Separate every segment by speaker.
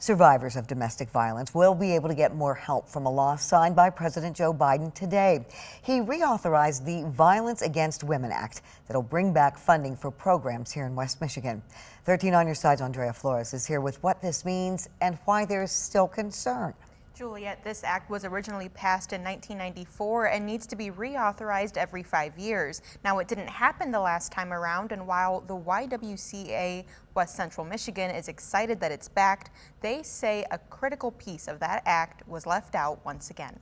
Speaker 1: Survivors of domestic violence will be able to get more help from a law signed by President Joe Biden today. He reauthorized the Violence Against Women Act that'll bring back funding for programs here in West Michigan. 13 on your side's Andrea Flores is here with what this means and why there's still concern.
Speaker 2: Juliet, this act was originally passed in 1994 and needs to be reauthorized every 5 years. Now, it didn't happen the last time around, and while the YWCA West Central Michigan is excited that it's backed, they say a critical piece of that act was left out once again.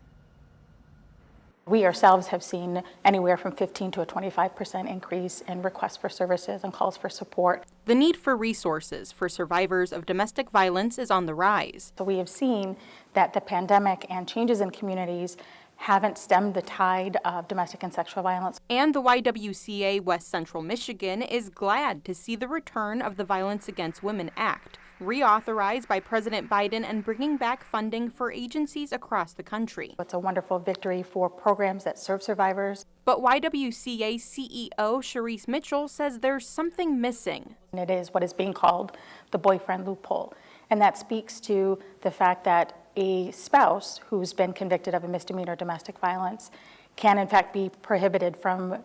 Speaker 3: We ourselves have seen anywhere from 15 to a 25% increase in requests for services and calls for support.
Speaker 2: The need for resources for survivors of domestic violence is on the rise.
Speaker 3: So we have seen that the pandemic and changes in communities haven't stemmed the tide of domestic and sexual violence.
Speaker 2: And the YWCA West Central Michigan is glad to see the return of the Violence Against Women Act, reauthorized by President Biden and bringing back funding for agencies across the country.
Speaker 3: It's a wonderful victory for programs that serve survivors.
Speaker 2: But YWCA CEO Charisse Mitchell says there's something missing.
Speaker 3: And it is what is being called the boyfriend loophole. And that speaks to the fact that a spouse who's been convicted of a misdemeanor domestic violence can in fact be prohibited from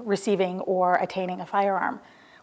Speaker 3: receiving or attaining a firearm.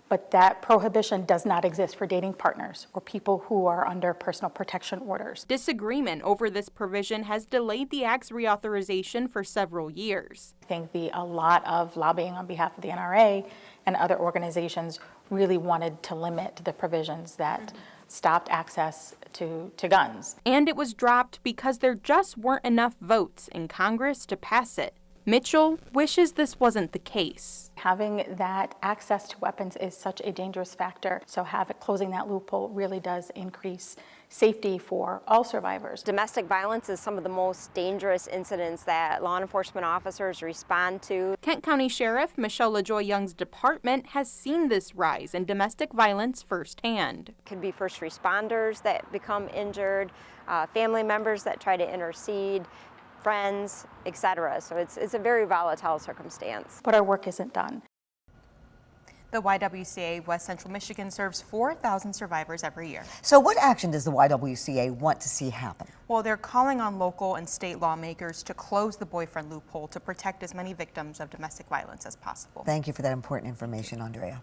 Speaker 3: But that prohibition does not exist for dating partners or people who are under personal protection orders.
Speaker 2: Disagreement over this provision has delayed the act's reauthorization for several years.
Speaker 3: I think a lot of lobbying on behalf of the NRA and other organizations really wanted to limit the provisions that stopped access to guns.
Speaker 2: And it was dropped because there just weren't enough votes in Congress to pass it. Mitchell wishes this wasn't the case.
Speaker 3: Having that access to weapons is such a dangerous factor, so closing that loophole really does increase safety for all survivors.
Speaker 4: Domestic violence is some of the most dangerous incidents that law enforcement officers respond to.
Speaker 2: Kent County Sheriff Michelle LaJoy Young's department has seen this rise in domestic violence firsthand.
Speaker 4: It could be first responders that become injured, family members that try to intercede, friends, etc. So it's a very volatile circumstance.
Speaker 3: But our work isn't done.
Speaker 2: The YWCA West Central Michigan serves 4,000 survivors every year.
Speaker 1: So what action does the YWCA want to see happen?
Speaker 2: Well, they're calling on local and state lawmakers to close the boyfriend loophole to protect as many victims of domestic violence as possible.
Speaker 1: Thank you for that important information, Andrea.